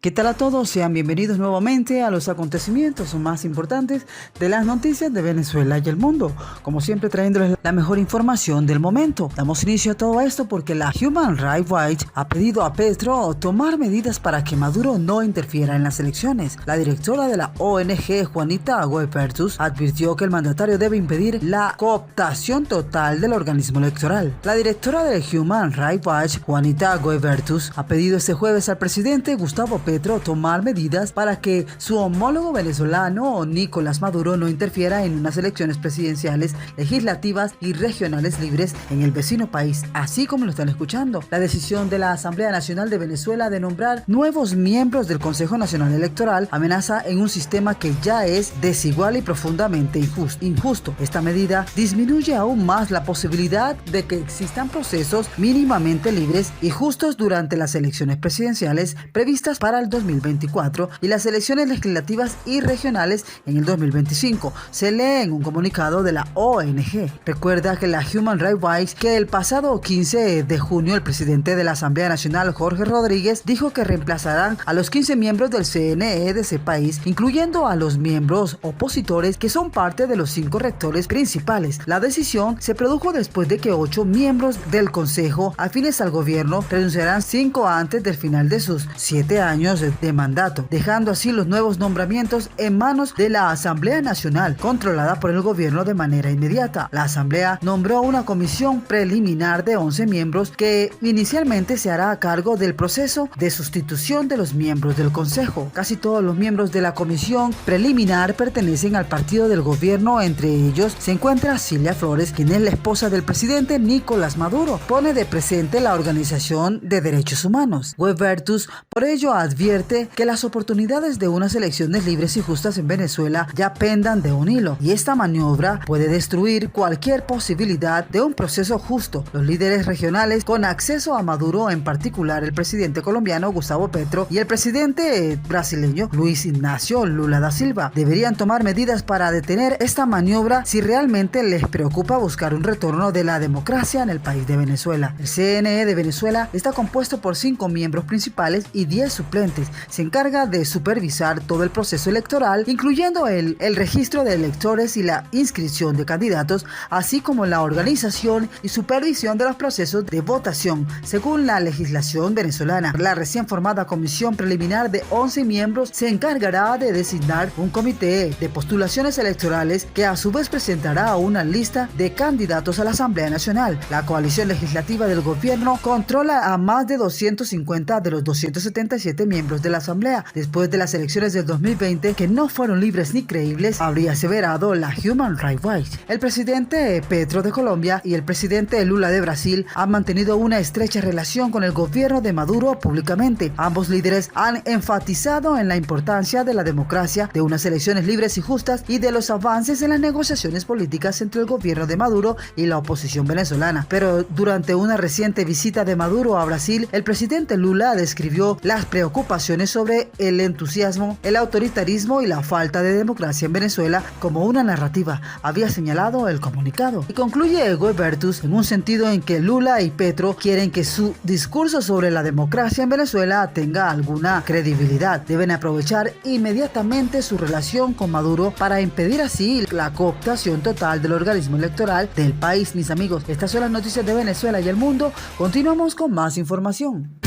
¿Qué tal a todos? Sean bienvenidos nuevamente a los acontecimientos más importantes de las noticias de Venezuela y el mundo. Como siempre, trayéndoles la mejor información del momento. Damos inicio a todo esto porque la Human Rights Watch ha pedido a Petro tomar medidas para que Maduro no interfiera en las elecciones. La directora de la ONG, Juanita Guevartus, advirtió que el mandatario debe impedir la cooptación total del organismo electoral. La directora de Human Rights Watch, Juanita Guevartus, ha pedido este jueves al presidente Gustavo Petro tomar medidas para que su homólogo venezolano Nicolás Maduro no interfiera en unas elecciones presidenciales, legislativas y regionales libres en el vecino país, así como lo están escuchando. La decisión de la Asamblea Nacional de Venezuela de nombrar nuevos miembros del Consejo Nacional Electoral amenaza en un sistema que ya es desigual y profundamente injusto. Esta medida disminuye aún más la posibilidad de que existan procesos mínimamente libres y justos durante las elecciones presidenciales previstas para el 2024 y las elecciones legislativas y regionales en el 2025, se lee en un comunicado de la ONG. Recuerda que la Human Rights Watch que el pasado 15 de junio el presidente de la Asamblea Nacional, Jorge Rodríguez, dijo que reemplazarán a los 15 miembros del CNE de ese país, incluyendo a los miembros opositores que son parte de los 5 rectores principales. La decisión se produjo después de que 8 miembros del Consejo afines al gobierno renunciarán 5 antes del final de sus 7 años de mandato, dejando así los nuevos nombramientos en manos de la Asamblea Nacional, controlada por el gobierno de manera inmediata. La Asamblea nombró una comisión preliminar de 11 miembros que inicialmente se hará a cargo del proceso de sustitución de los miembros del Consejo. Casi todos los miembros de la comisión preliminar pertenecen al partido del gobierno, entre ellos se encuentra Cilia Flores, quien es la esposa del presidente Nicolás Maduro. Pone de presente la Organización de Derechos Humanos. Guevartus por ello advierte que las oportunidades de unas elecciones libres y justas en Venezuela ya pendan de un hilo, y esta maniobra puede destruir cualquier posibilidad de un proceso justo. Los líderes regionales con acceso a Maduro, en particular el presidente colombiano Gustavo Petro y el presidente brasileño Luis Ignacio Lula da Silva, deberían tomar medidas para detener esta maniobra si realmente les preocupa buscar un retorno de la democracia en el país de Venezuela. El CNE de Venezuela está compuesto por 5 miembros principales y 10 suplentes. Se encarga de supervisar todo el proceso electoral, incluyendo el registro de electores y la inscripción de candidatos, así como la organización y supervisión de los procesos de votación. Según la legislación venezolana, la recién formada comisión preliminar de 11 miembros se encargará de designar un comité de postulaciones electorales que a su vez presentará una lista de candidatos a la Asamblea Nacional. La coalición legislativa del gobierno controla a más de 250 de los 277 miembros de la Asamblea. Después de las elecciones del 2020, que no fueron libres ni creíbles, habría aseverado la Human Rights Watch. El presidente Petro de Colombia y el presidente Lula de Brasil han mantenido una estrecha relación con el gobierno de Maduro públicamente. Ambos líderes han enfatizado en la importancia de la democracia, de unas elecciones libres y justas y de los avances en las negociaciones políticas entre el gobierno de Maduro y la oposición venezolana. Pero durante una reciente visita de Maduro a Brasil, el presidente Lula describió las preocupaciones sobre el entusiasmo, el autoritarismo y la falta de democracia en Venezuela como una narrativa, había señalado el comunicado. Y concluye Guevartus en un sentido en que Lula y Petro quieren que su discurso sobre la democracia en Venezuela tenga alguna credibilidad. Deben aprovechar inmediatamente su relación con Maduro para impedir así la cooptación total del organismo electoral del país. Mis amigos, estas son las noticias de Venezuela y el mundo. Continuamos con más información.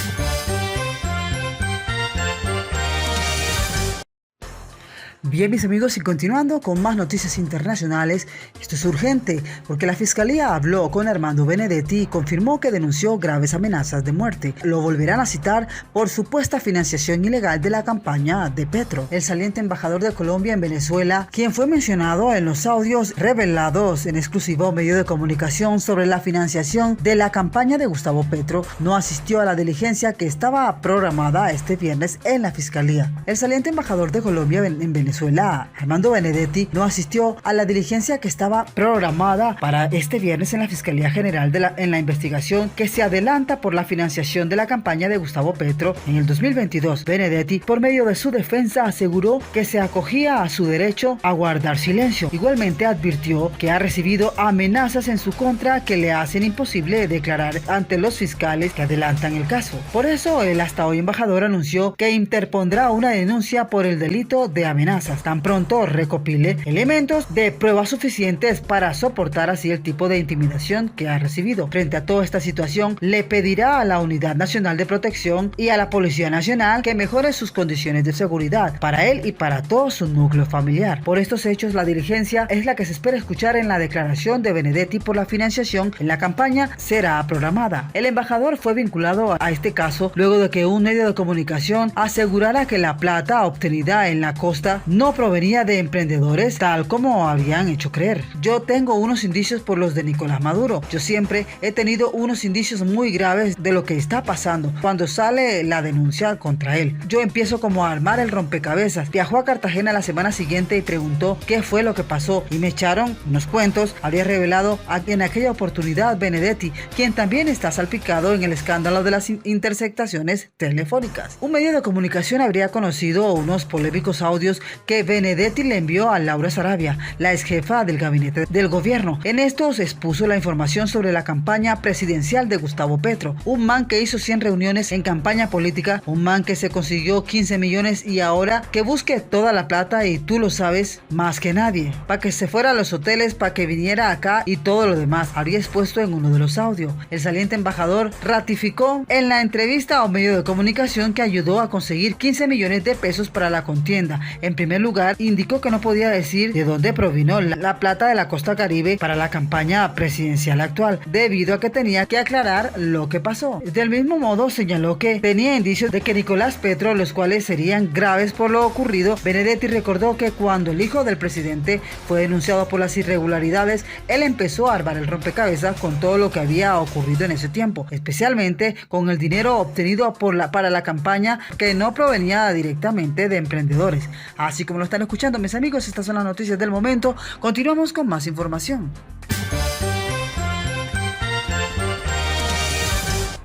Bien, mis amigos, y continuando con más noticias internacionales, esto es urgente porque la Fiscalía habló con Armando Benedetti y confirmó que denunció graves amenazas de muerte. Lo volverán a citar por supuesta financiación ilegal de la campaña de Petro. El saliente embajador de Colombia en Venezuela, quien fue mencionado en los audios revelados en exclusivo a un medio de comunicación sobre la financiación de la campaña de Gustavo Petro, no asistió a la diligencia que estaba programada este viernes en la Fiscalía. El saliente embajador de Colombia en Venezuela Venezuela, Armando Benedetti, no asistió a la diligencia que estaba programada para este viernes en la Fiscalía General en la investigación que se adelanta por la financiación de la campaña de Gustavo Petro en el 2022. Benedetti, por medio de su defensa, aseguró que se acogía a su derecho a guardar silencio. Igualmente advirtió que ha recibido amenazas en su contra que le hacen imposible declarar ante los fiscales que adelantan el caso. Por eso, el hasta hoy embajador anunció que interpondrá una denuncia por el delito de amenazas, tan pronto recopile elementos de pruebas suficientes para soportar así el tipo de intimidación que ha recibido. Frente a toda esta situación, le pedirá a la Unidad Nacional de Protección y a la Policía Nacional que mejore sus condiciones de seguridad para él y para todo su núcleo familiar. Por estos hechos, la diligencia es la que se espera escuchar en la declaración de Benedetti por la financiación en la campaña será programada. El embajador fue vinculado a este caso luego de que un medio de comunicación asegurara que la plata obtenida en la costa no provenía de emprendedores tal como habían hecho creer. Yo tengo unos indicios por los de Nicolás Maduro. Yo siempre he tenido unos indicios muy graves de lo que está pasando cuando sale la denuncia contra él. Yo empiezo como a armar el rompecabezas. Viajó a Cartagena la semana siguiente y preguntó qué fue lo que pasó y me echaron unos cuentos. Habría revelado en aquella oportunidad Benedetti, quien también está salpicado en el escándalo de las interceptaciones telefónicas. Un medio de comunicación habría conocido unos polémicos audios que Benedetti le envió a Laura Sarabia, la ex jefa del gabinete del gobierno. En estos expuso la información sobre la campaña presidencial de Gustavo Petro, un man que hizo 100 reuniones en campaña política, un man que se consiguió 15 millones y ahora que busque toda la plata y tú lo sabes más que nadie, para que se fuera a los hoteles, para que viniera acá y todo lo demás, habría expuesto en uno de los audios. El saliente embajador ratificó en la entrevista a un medio de comunicación que ayudó a conseguir 15 millones de pesos para la contienda. En primer lugar, indicó que no podía decir de dónde provino la plata de la costa caribe para la campaña presidencial actual, debido a que tenía que aclarar lo que pasó. Del mismo modo, señaló que tenía indicios de que Nicolás Petro, los cuales serían graves por lo ocurrido. Benedetti recordó que cuando el hijo del presidente fue denunciado por las irregularidades, él empezó a armar el rompecabezas con todo lo que había ocurrido en ese tiempo, especialmente con el dinero obtenido para la campaña que no provenía directamente de emprendedores. Así como lo están escuchando, mis amigos, estas son las noticias del momento. Continuamos con más información.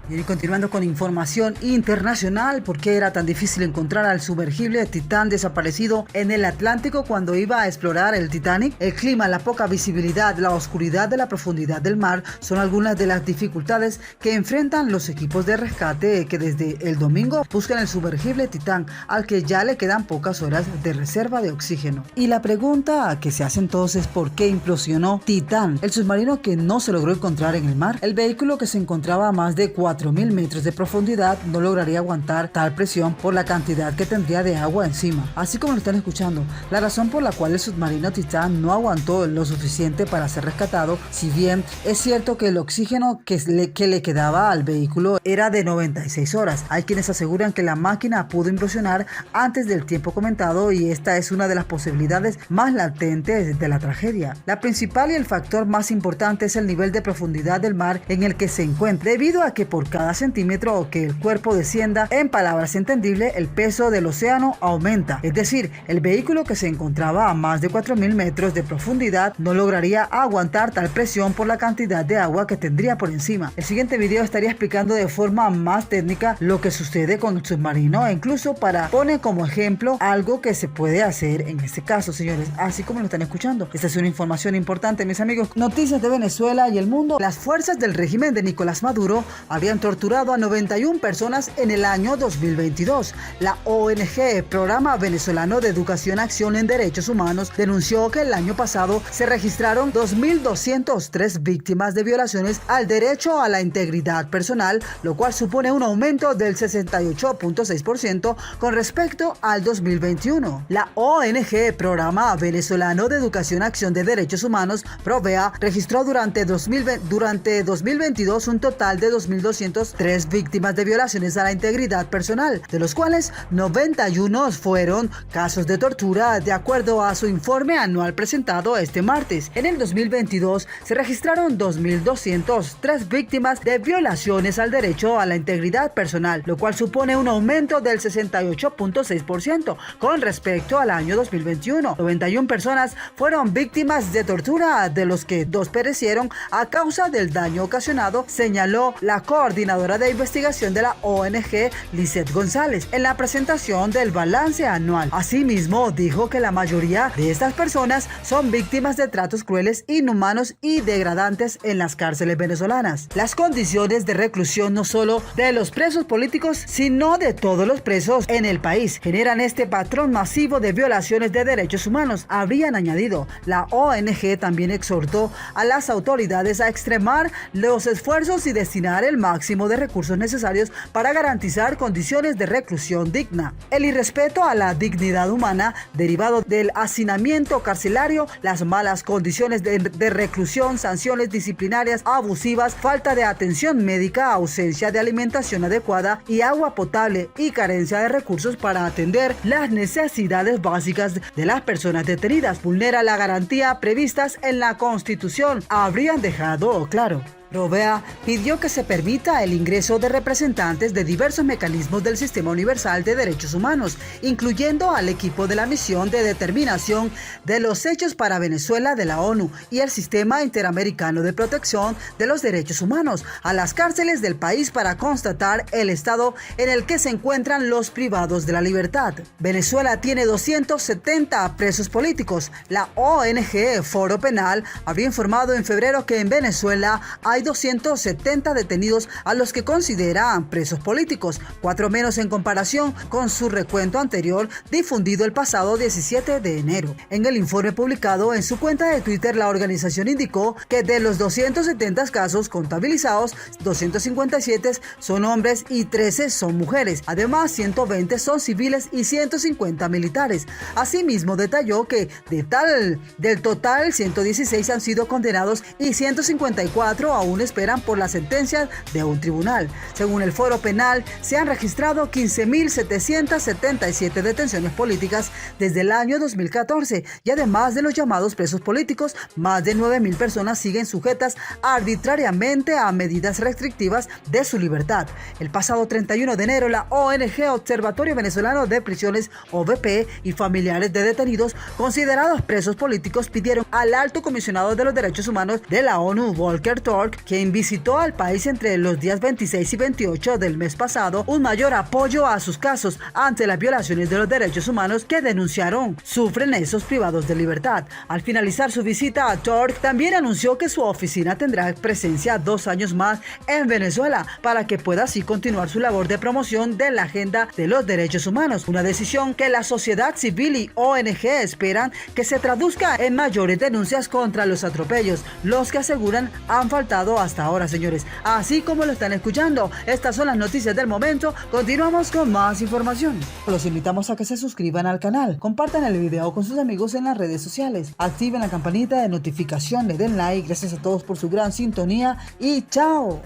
Y continuando con información internacional, ¿por qué era tan difícil encontrar al sumergible Titán desaparecido en el Atlántico cuando iba a explorar el Titanic? El clima, la poca visibilidad, la oscuridad de la profundidad del mar son algunas de las dificultades que enfrentan los equipos de rescate que desde el domingo buscan el sumergible Titán, al que ya le quedan pocas horas de reserva de oxígeno. Y la pregunta que se hace entonces, ¿por qué implosionó Titán, el submarino que no se logró encontrar en el mar? El vehículo, que se encontraba a más de 4.000 metros de profundidad, no lograría aguantar tal presión por la cantidad que tendría de agua encima. Así como lo están escuchando, la razón por la cual el submarino Titán no aguantó lo suficiente para ser rescatado, si bien es cierto que el oxígeno que le quedaba al vehículo era de 96 horas, hay quienes aseguran que la máquina pudo implosionar antes del tiempo comentado y esta es una de las posibilidades más latentes de la tragedia. La principal y el factor más importante es el nivel de profundidad del mar en el que se encuentra, debido a que por cada centímetro que el cuerpo descienda, en palabras entendibles, el peso del océano aumenta. Es decir, el vehículo, que se encontraba a más de 4.000 metros de profundidad, no lograría aguantar tal presión por la cantidad de agua que tendría por encima. El siguiente video estaría explicando de forma más técnica lo que sucede con el submarino e incluso pone como ejemplo algo que se puede hacer en este caso, señores, así como lo están escuchando. Esta es una información importante, mis amigos. Noticias de Venezuela y el mundo. Las fuerzas del régimen de Nicolás Maduro habrían torturado a 91 personas en el año 2022. La ONG Programa Venezolano de Educación Acción en Derechos Humanos denunció que el año pasado se registraron 2.203 víctimas de violaciones al derecho a la integridad personal, lo cual supone un aumento del 68.6% con respecto al 2021. La ONG Programa Venezolano de Educación Acción de Derechos Humanos, PROVEA, registró durante 2022 un total de 2.200 2.203 víctimas de violaciones a la integridad personal, de los cuales 91 fueron casos de tortura, de acuerdo a su informe anual presentado este martes. En el 2022 se registraron 2.203 víctimas de violaciones al derecho a la integridad personal, lo cual supone un aumento del 68.6% con respecto al año 2021. 91 personas fueron víctimas de tortura, de los que 2 perecieron a causa del daño ocasionado, señaló la coordinadora de investigación de la ONG, Lizeth González, en la presentación del balance anual. Asimismo, dijo que la mayoría de estas personas son víctimas de tratos crueles, inhumanos y degradantes en las cárceles venezolanas. Las condiciones de reclusión no solo de los presos políticos, sino de todos los presos en el país, generan este patrón masivo de violaciones de derechos humanos, habrían añadido. La ONG también exhortó a las autoridades a extremar los esfuerzos y destinar el máximo de recursos necesarios para garantizar condiciones de reclusión digna. El irrespeto a la dignidad humana derivado del hacinamiento carcelario, las malas condiciones de reclusión, sanciones disciplinarias abusivas, falta de atención médica, ausencia de alimentación adecuada y agua potable y carencia de recursos para atender las necesidades básicas de las personas detenidas, vulnera la garantía previstas en la Constitución, habrían dejado claro. Provea pidió que se permita el ingreso de representantes de diversos mecanismos del Sistema Universal de Derechos Humanos, incluyendo al equipo de la Misión de Determinación de los Hechos para Venezuela de la ONU y el Sistema Interamericano de Protección de los Derechos Humanos, a las cárceles del país para constatar el estado en el que se encuentran los privados de la libertad. Venezuela tiene 270 presos políticos. La ONG Foro Penal había informado en febrero que en Venezuela hay 270 detenidos a los que consideran presos políticos, 4 menos en comparación con su recuento anterior difundido el pasado 17 de enero. En el informe publicado en su cuenta de Twitter, la organización indicó que de los 270 casos contabilizados, 257 son hombres y 13 son mujeres. Además, 120 son civiles y 150 militares. Asimismo, detalló que del total, 116 han sido condenados y 154 aún esperan por la sentencia de un tribunal. Según el Foro Penal, se han registrado 15.777 detenciones políticas desde el año 2014 y además de los llamados presos políticos, más de 9.000 personas siguen sujetas arbitrariamente a medidas restrictivas de su libertad. El pasado 31 de enero, la ONG Observatorio Venezolano de Prisiones, OVP, y familiares de detenidos considerados presos políticos pidieron al alto comisionado de los derechos humanos de la ONU, Volker Turk, quien visitó al país entre los días 26 y 28 del mes pasado, un mayor apoyo a sus casos ante las violaciones de los derechos humanos que denunciaron sufren esos privados de libertad. Al finalizar su visita, Turk también anunció que su oficina tendrá presencia 2 años más en Venezuela para que pueda así continuar su labor de promoción de la agenda de los derechos humanos, una decisión que la sociedad civil y ONG esperan que se traduzca en mayores denuncias contra los atropellos, los que aseguran han faltado hasta ahora, señores. Así como lo están escuchando, estas son las noticias del momento. Continuamos con más información. Los invitamos a que se suscriban al canal, compartan el video con sus amigos en las redes sociales, activen la campanita de notificación, le den like. Gracias a todos por su gran sintonía y chao.